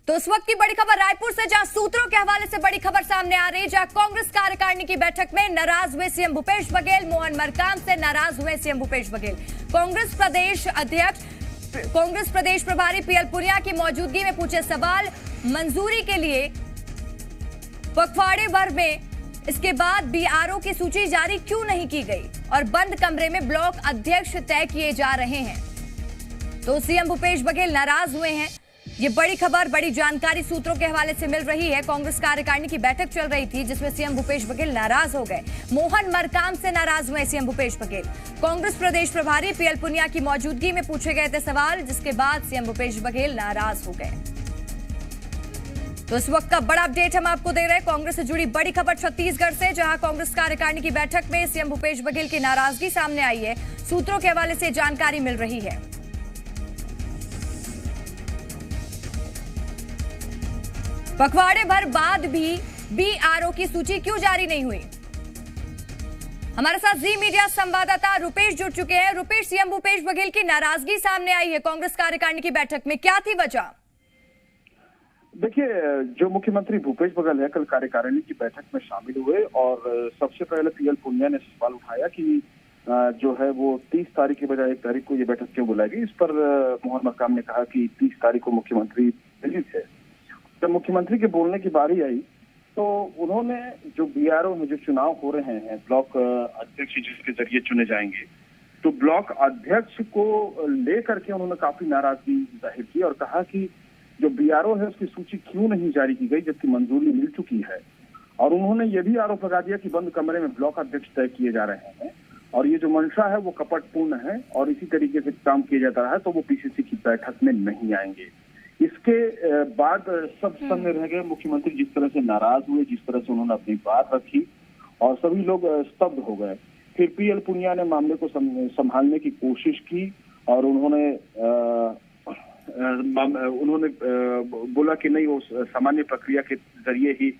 तो इस वक्त की बड़ी खबर रायपुर से, जहां सूत्रों के हवाले से बड़ी खबर सामने आ रही है, जहां कांग्रेस कार्यकारिणी की बैठक में नाराज हुए सीएम भूपेश बघेल। मोहन मरकाम से नाराज हुए सीएम भूपेश बघेल। कांग्रेस प्रदेश प्रभारी पीएल पुनिया की मौजूदगी में पूछे सवाल। मंजूरी के लिए पखवाड़े भर में इसके बाद बीआरओ की सूची जारी क्यों नहीं की गई और बंद कमरे में ब्लॉक अध्यक्ष तय किए जा रहे हैं। तो सीएम भूपेश बघेल नाराज हुए हैं। ये बड़ी खबर, बड़ी जानकारी सूत्रों के हवाले से मिल रही है। कांग्रेस कार्यकारिणी की बैठक चल रही थी जिसमें सीएम भूपेश बघेल नाराज हो गए। मोहन मरकाम से नाराज हुए सीएम भूपेश बघेल। कांग्रेस प्रदेश प्रभारी पीएल पुनिया की मौजूदगी में पूछे गए थे सवाल, जिसके बाद सीएम भूपेश बघेल नाराज हो गए। तो इस वक्त का बड़ा अपडेट हम आपको दे रहे हैं कांग्रेस से जुड़ी बड़ी खबर छत्तीसगढ़ से, जहां कांग्रेस कार्यकारिणी की बैठक में सीएम भूपेश बघेल की नाराजगी सामने आई है। सूत्रों के हवाले से जानकारी मिल रही है। पखवाड़े भर बाद भी बीआरओ की सूची क्यों जारी नहीं हुई। हमारे साथ जी मीडिया संवाददाता रुपेश जुड़ चुके हैं। रुपेश, सीएम भूपेश बघेल की नाराजगी सामने आई है कांग्रेस कार्यकारिणी की बैठक में, क्या थी वजह? देखिए, जो मुख्यमंत्री भूपेश बघेल है कल कार्यकारिणी की बैठक में शामिल हुए और सबसे पहले पीएल पुनिया ने सवाल उठाया कि जो है वो 30 तारीख की बजाय 1 तारीख को ये बैठक क्यों बुलाई गई। इस पर मोहन मरकाम ने कहा कि 30 तारीख को मुख्यमंत्री दिल्ली से। जब मुख्यमंत्री के बोलने की बारी आई तो उन्होंने जो बीआरओ में जो चुनाव हो रहे हैं, ब्लॉक अध्यक्ष जिसके जरिए चुने जाएंगे, तो ब्लॉक अध्यक्ष को लेकर के उन्होंने काफी नाराजगी जाहिर की और कहा कि जो बीआरओ है उसकी सूची क्यों नहीं जारी की गई जबकि मंजूरी मिल चुकी है। और उन्होंने ये भी आरोप लगा दिया कि बंद कमरे में ब्लॉक अध्यक्ष तय किए जा रहे हैं और ये जो मंशा है वो कपटपूर्ण है और इसी तरीके से काम किया जाता रहा है तो वो पीसीसी की बैठक में नहीं आएंगे। इसके बाद सब सामने रह गए। मुख्यमंत्री जिस तरह से नाराज हुए, जिस तरह से उन्होंने अपनी बात रखी और सभी लोग स्तब्ध हो गए। फिर पीएल पुनिया ने मामले को संभालने की कोशिश की और उन्होंने बोला कि नहीं, वो सामान्य प्रक्रिया के जरिए ही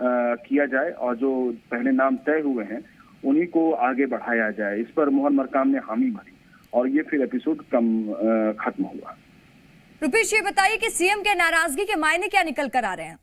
किया जाए और जो पहले नाम तय हुए हैं उन्हीं को आगे बढ़ाया जाए। इस पर मोहन मरकाम ने हामी भरी और ये फिर एपिसोड खत्म हुआ। रुपेश, ये बताइए कि सीएम के नाराजगी के मायने क्या निकल कर आ रहे हैं?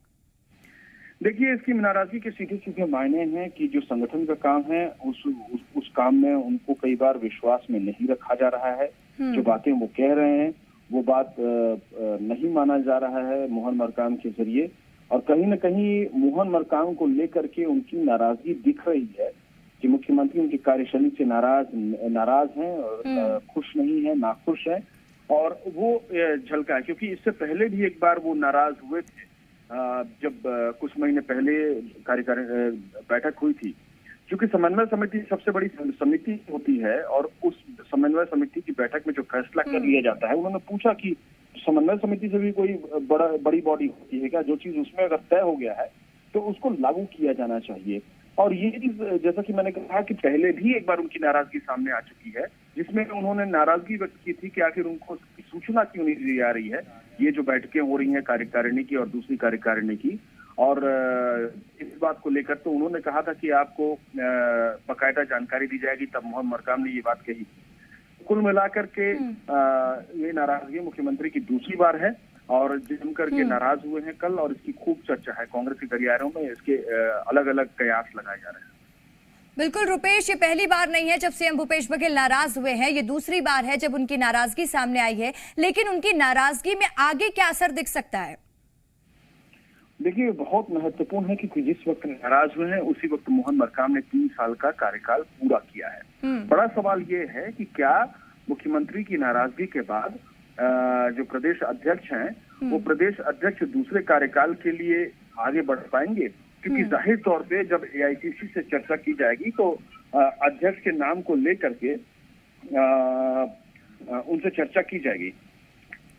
देखिए, इसकी नाराजगी के सीधे सीधे मायने हैं कि जो संगठन का काम है उस काम में उनको कई बार विश्वास में नहीं रखा जा रहा है। जो बातें वो कह रहे हैं वो बात नहीं माना जा रहा है मोहन मरकाम के जरिए और कहीं न कहीं मोहन मरकाम को लेकर के उनकी नाराजगी दिख रही है कि मुख्यमंत्री उनकी कार्यशैली से नाराज हैं और खुश नहीं है, नाखुश है और वो झलका है। क्योंकि इससे पहले भी एक बार वो नाराज हुए थे जब कुछ महीने पहले कार्यकारिणी बैठक हुई थी। क्योंकि समन्वय समिति सबसे बड़ी समिति होती है और उस समन्वय समिति की बैठक में जो फैसला कर लिया जाता है, उन्होंने पूछा कि समन्वय समिति से भी कोई बड़ी बॉडी होती है क्या, जो चीज उसमें अगर तय हो गया है तो उसको लागू किया जाना चाहिए। और ये चीज जैसा कि मैंने कहा कि पहले भी एक बार उनकी नाराजगी सामने आ चुकी है जिसमें उन्होंने नाराजगी व्यक्त की थी कि आखिर उनको सूचना क्यों नहीं दी जा रही है। ये जो बैठकें हो रही हैं कार्यकारिणी की और दूसरी कार्यकारिणी की, और इस बात को लेकर तो उन्होंने कहा था कि आपको बाकायदा जानकारी दी जाएगी, तब मोहन मरकाम ने ये बात कही। कुल मिलाकर के ये नाराजगी मुख्यमंत्री की दूसरी बार है और जम करके नाराज हुए हैं कल और इसकी खूब चर्चा है कांग्रेस के गलियारों में। इसके अलग अलग कयास लगाए जा रहे हैं। बिल्कुल रुपेश, ये पहली बार नहीं है जब सीएम भूपेश बघेल नाराज हुए हैं, ये दूसरी बार है जब उनकी नाराजगी सामने आई है। लेकिन उनकी नाराजगी में आगे क्या असर दिख सकता है? देखिए, बहुत महत्वपूर्ण है कि जिस वक्त नाराज हुए हैं उसी वक्त मोहन मरकाम ने 3 साल का कार्यकाल पूरा किया है। बड़ा सवाल ये है कि क्या मुख्यमंत्री की नाराजगी के बाद जो प्रदेश अध्यक्ष हैं वो प्रदेश अध्यक्ष दूसरे कार्यकाल के लिए आगे बढ़ पाएंगे। क्योंकि जाहिर तौर पे जब एआईसीसी से चर्चा की जाएगी तो अध्यक्ष के नाम को लेकर के उनसे चर्चा की जाएगी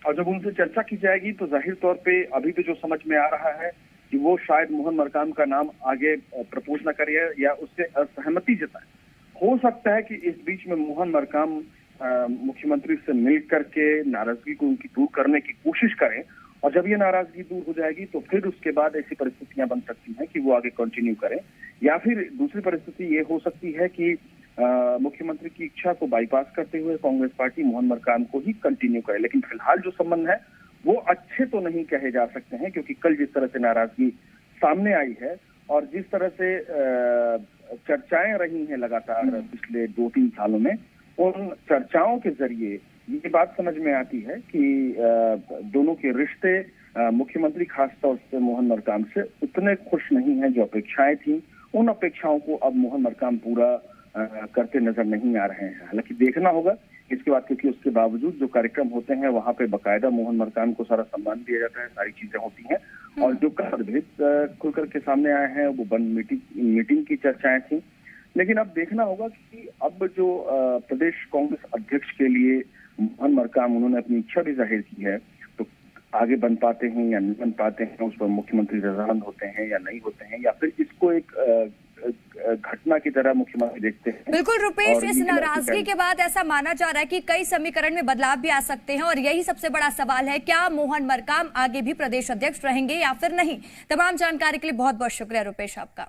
और जब उनसे चर्चा की जाएगी तो जाहिर तौर पे अभी तो जो समझ में आ रहा है कि वो शायद मोहन मरकाम का नाम आगे प्रपोज न करे या उससे असहमति जताए। हो सकता है कि इस बीच में मोहन मरकाम मुख्यमंत्री से मिल करके नाराजगी को उनकी दूर करने की कोशिश करें और जब ये नाराजगी दूर हो जाएगी तो फिर उसके बाद ऐसी परिस्थितियां बन सकती हैं कि वो आगे कंटिन्यू करें, या फिर दूसरी परिस्थिति ये हो सकती है कि मुख्यमंत्री की इच्छा को बाईपास करते हुए कांग्रेस पार्टी मोहन मरकाम को ही कंटिन्यू करे। लेकिन फिलहाल जो संबंध है वो अच्छे तो नहीं कहे जा सकते हैं, क्योंकि कल जिस तरह से नाराजगी सामने आई है और जिस तरह से चर्चाएं रही हैं लगातार पिछले 2-3 सालों में, उन चर्चाओं के जरिए ये बात समझ में आती है कि दोनों के रिश्ते मुख्यमंत्री खासतौर से मोहन मरकाम से उतने खुश नहीं हैं जो अपेक्षाएं थी। उन अपेक्षाओं को अब मोहन मरकाम पूरा करते नजर नहीं आ रहे हैं। हालांकि देखना होगा इसके बाद, क्योंकि उसके बावजूद जो कार्यक्रम होते हैं वहां पे बकायदा मोहन मरकाम को सारा सम्मान दिया जाता है, सारी चीजें होती हैं। और जो मतभेद खुल करके सामने आए हैं वो बंद मीटिंग की चर्चाएं थी। लेकिन अब देखना होगा कि अब जो प्रदेश कांग्रेस अध्यक्ष के लिए मोहन मरकाम, उन्होंने अपनी इच्छा भी जाहिर की है, तो आगे बन पाते हैं या नहीं बन पाते हैं, उस पर मुख्यमंत्री रजामंद होते हैं या नहीं होते हैं, या फिर इसको एक घटना की तरह मुख्यमंत्री देखते हैं। बिल्कुल रुपेश, इस नाराजगी के बाद ऐसा माना जा रहा है कि कई समीकरण में बदलाव भी आ सकते हैं और यही सबसे बड़ा सवाल है, क्या मोहन मरकाम आगे भी प्रदेश अध्यक्ष रहेंगे या फिर नहीं। तमाम जानकारी के लिए बहुत बहुत शुक्रिया रुपेश आपका।